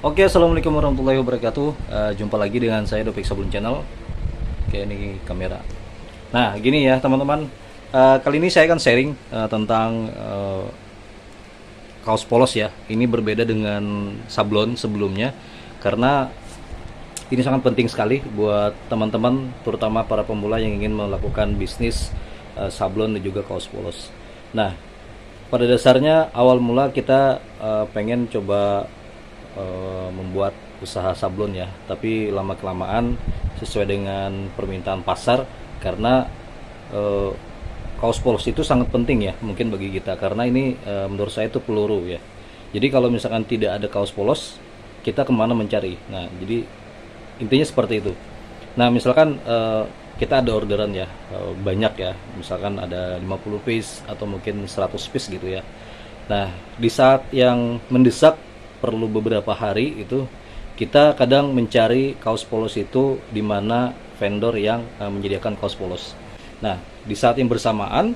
Oke, assalamualaikum warahmatullahi wabarakatuh. Jumpa lagi dengan saya Dopik Sablon Channel. Oke, ini kamera. Nah, gini ya teman-teman. Kali ini saya akan sharing tentang kaos polos ya. Ini berbeda dengan sablon sebelumnya karena ini sangat penting sekali buat teman-teman, terutama para pemula yang ingin melakukan bisnis sablon dan juga kaos polos. Nah, pada dasarnya awal mula kita pengen coba membuat usaha sablon ya, tapi lama kelamaan sesuai dengan permintaan pasar karena kaos polos itu sangat penting ya mungkin bagi kita, karena ini menurut saya itu peluru ya. Jadi kalau misalkan tidak ada kaos polos, kita kemana mencari? Nah, jadi intinya seperti itu. Nah, misalkan kita ada orderan ya, banyak ya, misalkan ada 50 piece atau mungkin 100 piece gitu ya. Nah, di saat yang mendesak perlu beberapa hari itu, kita kadang mencari kaos polos itu di mana vendor yang menyediakan kaos polos. Nah, di saat yang bersamaan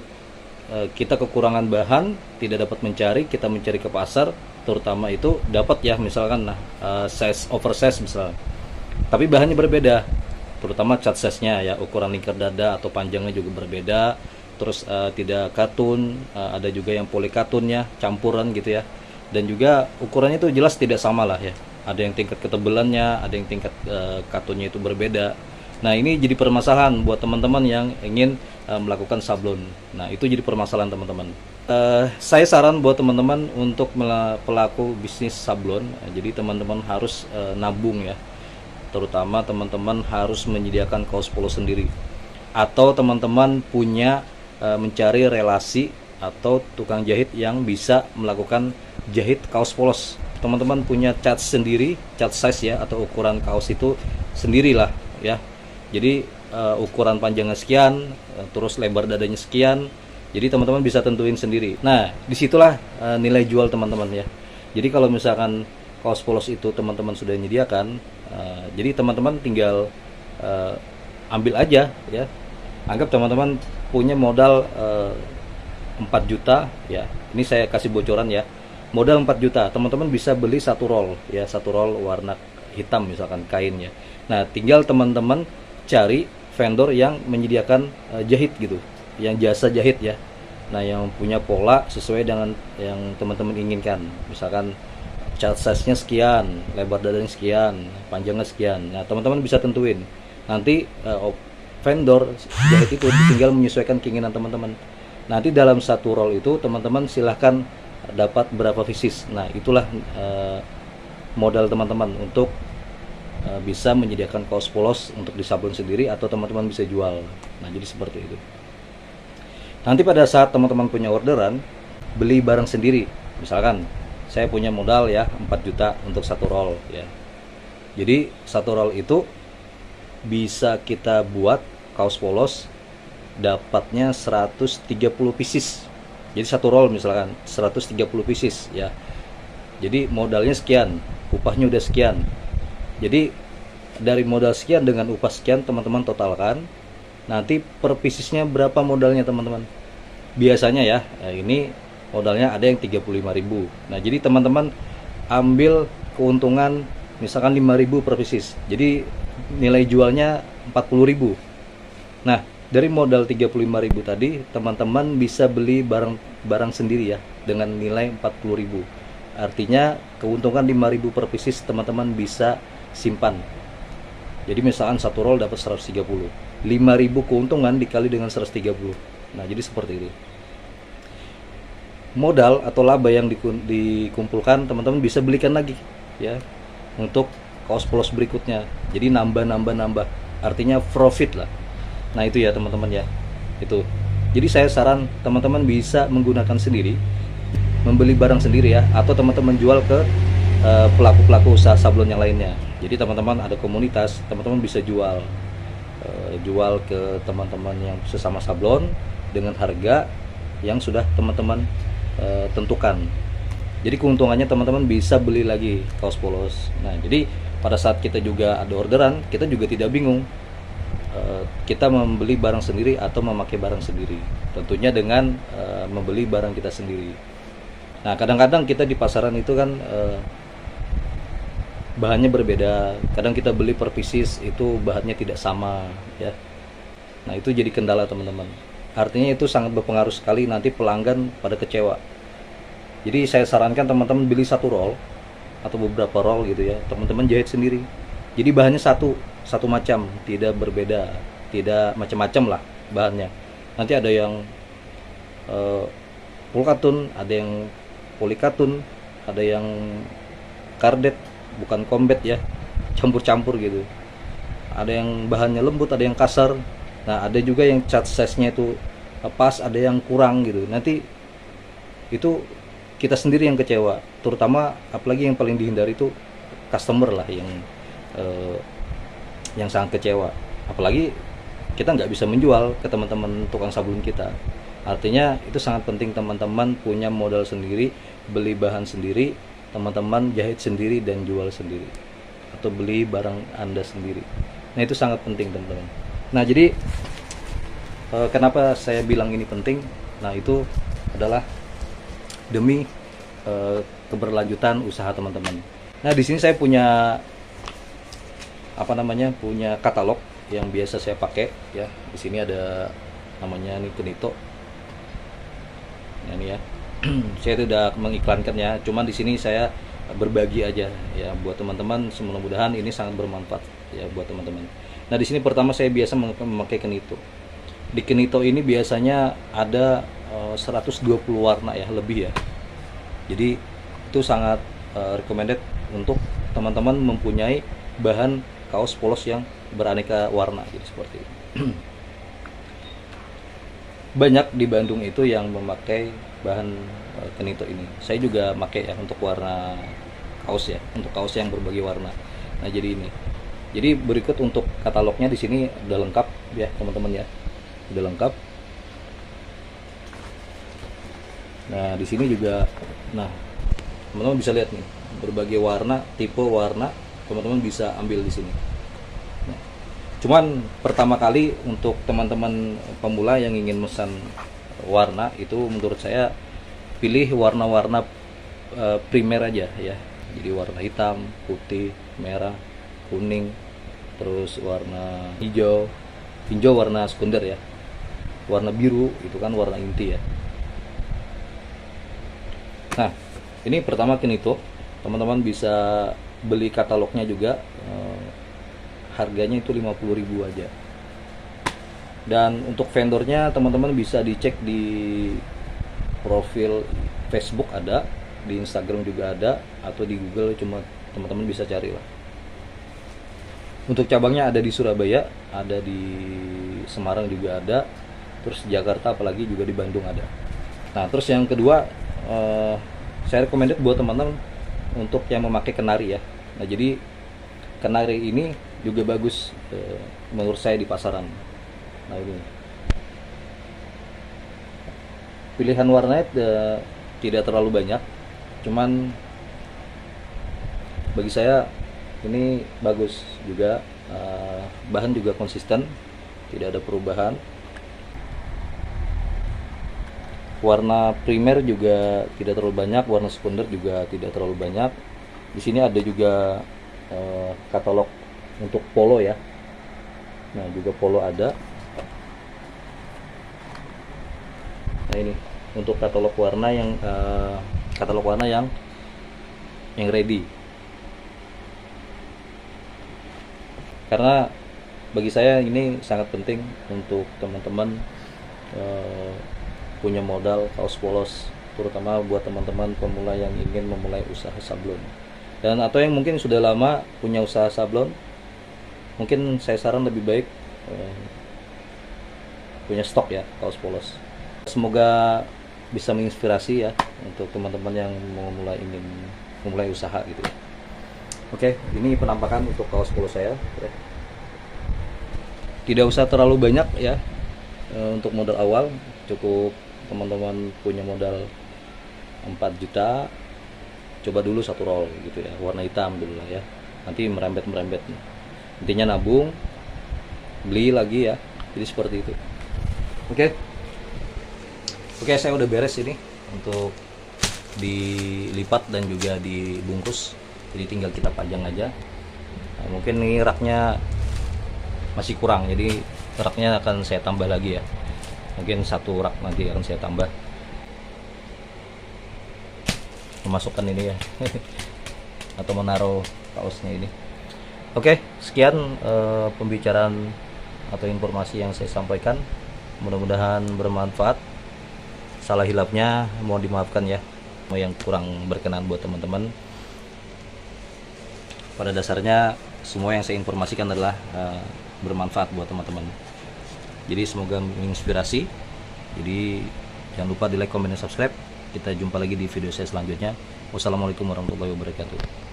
kita kekurangan bahan, tidak dapat mencari, kita mencari ke pasar, terutama itu dapat ya misalkan size oversize misalnya. Tapi bahannya berbeda, terutama cat size-nya ya, ukuran lingkar dada atau panjangnya juga berbeda. Terus tidak katun, ada juga yang polikatunnya campuran gitu ya. Dan juga ukurannya itu jelas tidak sama lah ya, ada yang tingkat ketebalannya, ada yang tingkat katunnya itu berbeda. Nah, ini jadi permasalahan buat teman-teman yang ingin melakukan sablon. Nah, itu jadi permasalahan teman-teman. Saya saran buat teman-teman untuk pelaku bisnis sablon, jadi teman-teman harus nabung ya, terutama teman-teman harus menyediakan kaos polos sendiri, atau teman-teman punya mencari relasi atau tukang jahit yang bisa melakukan jahit kaos polos. Teman-teman punya cat sendiri, cat size ya, atau ukuran kaos itu sendirilah ya. Jadi ukuran panjangnya sekian, terus lebar dadanya sekian. Jadi teman-teman bisa tentuin sendiri. Nah, disitulah nilai jual teman-teman ya. Jadi kalau misalkan kaos polos itu teman-teman sudah menyediakan, jadi teman-teman tinggal ambil aja ya. Anggap teman-teman punya modal 4 juta ya. Ini saya kasih bocoran ya. Modal 4 juta, teman-teman bisa beli satu roll ya, satu roll warna hitam misalkan kain ya. Nah, tinggal teman-teman cari vendor yang menyediakan jahit gitu, yang jasa jahit ya. Nah, yang punya pola sesuai dengan yang teman-teman inginkan. Misalkan cat size-nya sekian, lebar dadanya sekian, panjangnya sekian. Nah, teman-teman bisa tentuin. Nanti vendor jahit itu tinggal menyesuaikan keinginan teman-teman. Nanti dalam satu roll itu teman-teman silahkan dapat berapa pieces. Nah, itulah modal teman-teman untuk bisa menyediakan kaos polos untuk disablon sendiri, atau teman-teman bisa jual. Nah, jadi seperti itu. Nanti pada saat teman-teman punya orderan, beli barang sendiri. Misalkan saya punya modal ya 4 juta untuk satu roll ya. Jadi satu roll itu bisa kita buat kaos polos dapatnya 130 pieces. Jadi satu roll misalkan 130 pieces ya. Jadi modalnya sekian, upahnya udah sekian. Jadi dari modal sekian dengan upah sekian teman-teman totalkan. Nanti per piecesnya berapa modalnya teman-teman. Biasanya ya, ini modalnya ada yang 35.000. Nah, jadi teman-teman ambil keuntungan misalkan 5.000 per pieces. Jadi nilai jualnya 40.000. Nah, dari modal 35.000 tadi teman-teman bisa beli barang sendiri ya dengan nilai 40.000. Artinya keuntungan 5.000 per pieces teman-teman bisa simpan. Jadi misalkan satu roll dapat 130. 5.000 keuntungan dikali dengan 130. Nah, jadi seperti itu. Modal atau laba yang dikumpulkan teman-teman bisa belikan lagi ya untuk kaos polos berikutnya. Jadi nambah. Artinya profit lah. Nah, itu ya teman-teman ya. Itu. Jadi saya saran teman-teman bisa menggunakan sendiri, membeli barang sendiri ya, atau teman-teman jual ke pelaku-pelaku usaha sablon yang lainnya. Jadi teman-teman ada komunitas, teman-teman bisa jual ke teman-teman yang sesama sablon dengan harga yang sudah teman-teman tentukan. Jadi keuntungannya teman-teman bisa beli lagi kaos polos. Nah, jadi pada saat kita juga ada orderan, kita juga tidak bingung kita membeli barang sendiri atau memakai barang sendiri, tentunya dengan membeli barang kita sendiri. Nah, kadang-kadang kita di pasaran itu kan bahannya berbeda. Kadang kita beli per pieces itu bahannya tidak sama ya. Nah itu jadi kendala teman-teman. Artinya itu sangat berpengaruh sekali, nanti pelanggan pada kecewa. Jadi saya sarankan teman-teman beli satu roll atau beberapa roll gitu ya, teman-teman jahit sendiri. Jadi bahannya satu macam, tidak berbeda, tidak macam-macam lah bahannya. Nanti ada yang full katun, ada yang polikatun, ada yang kardet, bukan combat ya, campur-campur gitu. Ada yang bahannya lembut, ada yang kasar. Nah ada juga yang cat size-nya itu pas, ada yang kurang gitu. Nanti itu kita sendiri yang kecewa, terutama apalagi yang paling dihindari itu customer lah yang sangat kecewa. Apalagi kita nggak bisa menjual ke teman-teman tukang sablon kita. Artinya itu sangat penting teman-teman punya modal sendiri, beli bahan sendiri, teman-teman jahit sendiri dan jual sendiri, atau beli barang Anda sendiri. Nah itu sangat penting teman-teman. Nah jadi kenapa saya bilang ini penting? Nah itu adalah demi keberlanjutan usaha teman-teman. Nah di sini saya punya punya katalog yang biasa saya pakai ya. Di sini ada namanya nih Kenito. Nah, ini ya. Saya tidak mengiklankannya, cuman di sini saya berbagi aja ya buat teman-teman. Mudah-mudahan ini sangat bermanfaat ya buat teman-teman. Nah di sini pertama saya biasa memakai Kenito. Di Kenito ini biasanya ada 120 warna ya, lebih ya. Jadi itu sangat recommended untuk teman-teman mempunyai bahan kaos polos yang beraneka warna, jadi seperti ini. Banyak di Bandung itu yang memakai bahan Kenito ini. Saya juga pakai ya untuk warna kaos ya, untuk kaos yang berbagai warna. Nah jadi ini. Jadi berikut untuk katalognya di sini udah lengkap ya teman-teman ya, udah lengkap. Nah di sini juga, nah teman-teman bisa lihat nih berbagai warna, tipe warna, teman-teman bisa ambil di sini. Nah, cuman pertama kali untuk teman-teman pemula yang ingin pesan warna itu menurut saya pilih warna-warna primer aja ya. Jadi warna hitam, putih, merah, kuning, terus warna hijau warna sekunder ya, warna biru itu kan warna inti ya. Nah ini pertama Kenito, teman-teman bisa beli katalognya juga, harganya itu 50.000 aja. Dan untuk vendornya teman-teman bisa dicek di profil Facebook ada, di Instagram juga ada, atau di Google, cuma teman-teman bisa cari lah. Untuk cabangnya ada di Surabaya, ada di Semarang juga ada, terus Jakarta apalagi juga di Bandung ada. Nah terus yang kedua, saya recommended buat teman-teman untuk yang memakai kenari ya. Nah jadi kenari ini juga bagus menurut saya di pasaran. Nah ini pilihan warnanya tidak terlalu banyak, cuman bagi saya ini bagus juga. Bahan juga konsisten, tidak ada perubahan. Warna primer juga tidak terlalu banyak, warna sekunder juga tidak terlalu banyak. Di sini ada juga katalog untuk polo ya. Nah juga polo ada. Nah ini untuk katalog warna yang ready. Karena bagi saya ini sangat penting untuk teman-teman punya modal kaos polos, terutama buat teman-teman pemula yang ingin memulai usaha sablon, dan atau yang mungkin sudah lama punya usaha sablon. Mungkin saya saran lebih baik punya stok ya kaos polos. Semoga bisa menginspirasi ya untuk teman-teman yang ingin memulai usaha gitu ya. Oke, ini penampakan untuk kaos polos saya ya. Tidak usah terlalu banyak ya untuk modal awal, cukup teman-teman punya modal 4 juta, coba dulu satu roll gitu ya, warna hitam dulu lah ya, nanti merembet intinya nabung, beli lagi ya, jadi seperti itu. Oke, saya udah beres ini untuk dilipat dan juga dibungkus. jadi tinggal kita pajang aja. Nah, mungkin ini raknya masih kurang, jadi raknya akan saya tambah lagi ya, mungkin 1 rak nanti akan saya tambah, memasukkan ini ya atau menaruh kaosnya ini. Oke, sekian pembicaraan atau informasi yang saya sampaikan, mudah-mudahan bermanfaat. Salah hilapnya mohon dimaafkan ya, yang kurang berkenan buat teman-teman. Pada dasarnya semua yang saya informasikan adalah bermanfaat buat teman-teman, jadi semoga menginspirasi. Jadi jangan lupa di like, comment, dan subscribe. Kita jumpa lagi di video saya selanjutnya. Wassalamualaikum warahmatullahi wabarakatuh.